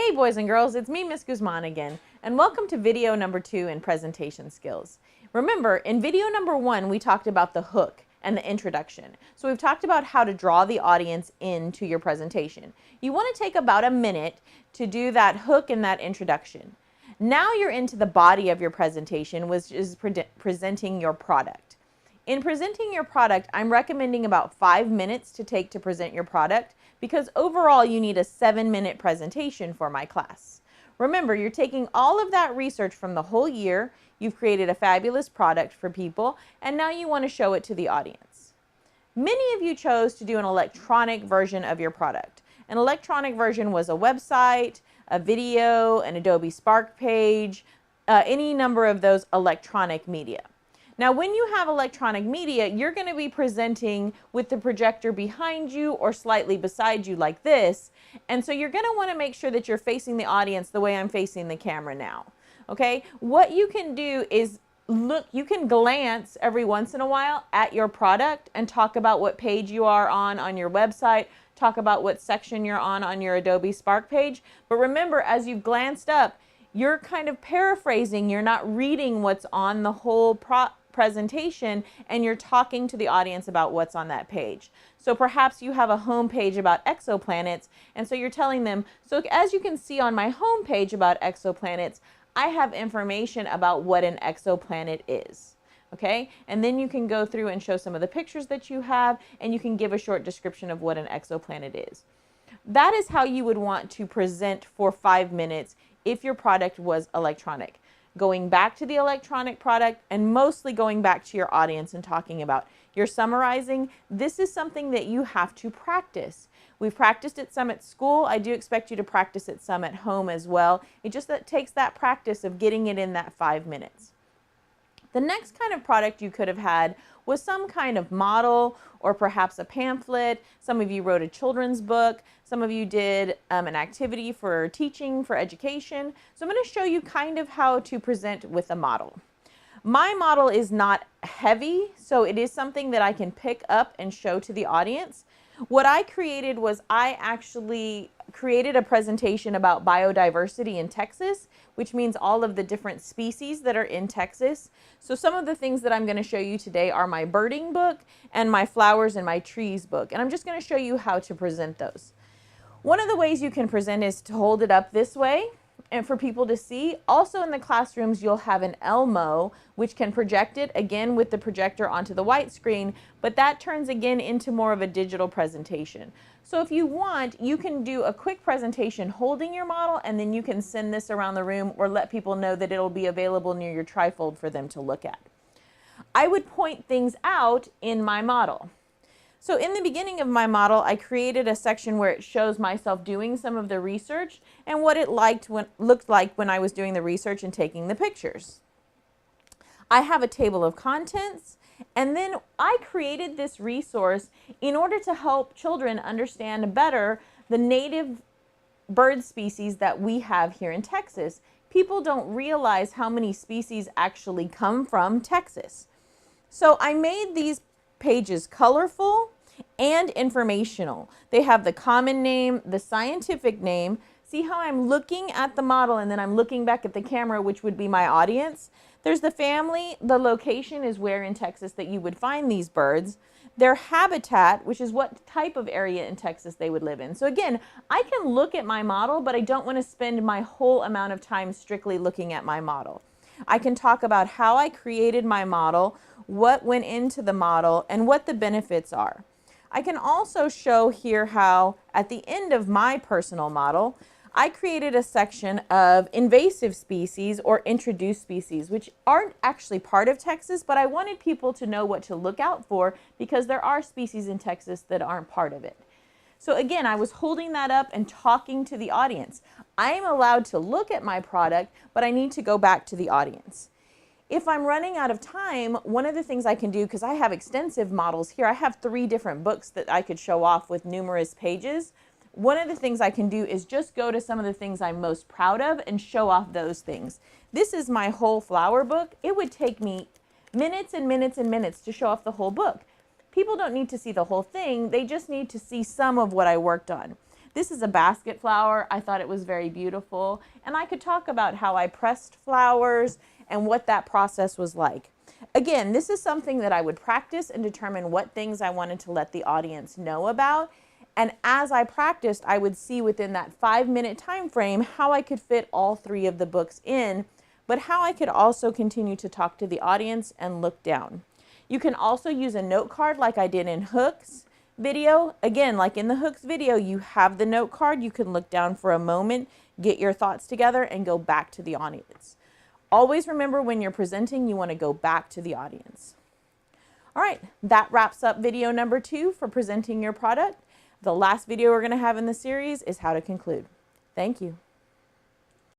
Hey boys and girls, it's me, Miss Guzman again, and welcome to video number 2 in presentation skills. Remember, in video number 1, we talked about the hook and the introduction. So we've talked about how to draw the audience into your presentation. You want to take about a minute to do that hook and that introduction. Now you're into the body of your presentation, which is presenting your product. In presenting your product, I'm recommending about 5 minutes to take to present your product because overall you need a 7-minute presentation for my class. Remember, you're taking all of that research from the whole year, you've created a fabulous product for people, and now you want to show it to the audience. Many of you chose to do an electronic version of your product. An electronic version was a website, a video, an Adobe Spark page, any number of those electronic media. Now, when you have electronic media, you're going to be presenting with the projector behind you or slightly beside you like this. And so you're going to want to make sure that you're facing the audience the way I'm facing the camera now. Okay? What you can do is look, you can glance every once in a while at your product and talk about what page you are on your website, talk about what section you're on your Adobe Spark page. But remember, as you've glanced up, you're kind of paraphrasing. You're not reading what's on the whole presentation, and you're talking to the audience about what's on that page. So perhaps you have a home page about exoplanets, and so you're telling them, so as you can see on my home page about exoplanets, I have information about what an exoplanet is. Okay? And then you can go through and show some of the pictures that you have, and you can give a short description of what an exoplanet is. That is how you would want to present for 5 minutes if your product was electronic. Going back to the electronic product and mostly going back to your audience and talking about. You're summarizing. This is something that you have to practice. We've practiced it some at school. I do expect you to practice it some at home as well. It just takes that practice of getting it in that 5 minutes. The next kind of product you could have had was some kind of model or perhaps a pamphlet. Some of you wrote a children's book. Some of you did an activity for teaching, for education. So I'm going to show you kind of how to present with a model. My model is not heavy, so it is something that I can pick up and show to the audience. What I created was I actually created a presentation about biodiversity in Texas, which means all of the different species that are in Texas. So some of the things that I'm going to show you today are my birding book and my flowers and my trees book. And I'm just going to show you how to present those. One of the ways you can present is to hold it up this way and for people to see. Also in the classrooms, you'll have an Elmo, which can project it again with the projector onto the white screen, but that turns again into more of a digital presentation. So if you want, you can do a quick presentation holding your model, and then you can send this around the room or let people know that it'll be available near your trifold for them to look at. I would point things out in my model. So in the beginning of my model, I created a section where it shows myself doing some of the research and what it looked like when I was doing the research and taking the pictures. I have a table of contents, and then I created this resource in order to help children understand better the native bird species that we have here in Texas. People don't realize how many species actually come from Texas. So I made these pages colorful and informational. They have the common name, the scientific name. See how I'm looking at the model and then I'm looking back at the camera, which would be my audience. There's the family. The location is where in Texas that you would find these birds. Their habitat, which is what type of area in Texas they would live in. So again, I can look at my model, but I don't want to spend my whole amount of time strictly looking at my model. I can talk about how I created my model, what went into the model, and what the benefits are. I can also show here how at the end of my personal model, I created a section of invasive species or introduced species, which aren't actually part of Texas, but I wanted people to know what to look out for because there are species in Texas that aren't part of it. So again, I was holding that up and talking to the audience. I am allowed to look at my product, but I need to go back to the audience. If I'm running out of time, one of the things I can do, because I have extensive models here, I have 3 different books that I could show off with numerous pages. One of the things I can do is just go to some of the things I'm most proud of and show off those things. This is my whole flower book. It would take me minutes and minutes and minutes to show off the whole book. People don't need to see the whole thing. They just need to see some of what I worked on. This is a basket flower. I thought it was very beautiful, and I could talk about how I pressed flowers and what that process was like. Again, this is something that I would practice and determine what things I wanted to let the audience know about. And as I practiced, I would see within that 5-minute time frame how I could fit all 3 of the books in, but how I could also continue to talk to the audience and look down. You can also use a note card like I did in Hook's video. Again, like in the Hook's video, you have the note card. You can look down for a moment, get your thoughts together, and go back to the audience. Always remember when you're presenting, you want to go back to the audience. All right, that wraps up video number 2 for presenting your product. The last video we're going to have in the series is how to conclude. Thank you.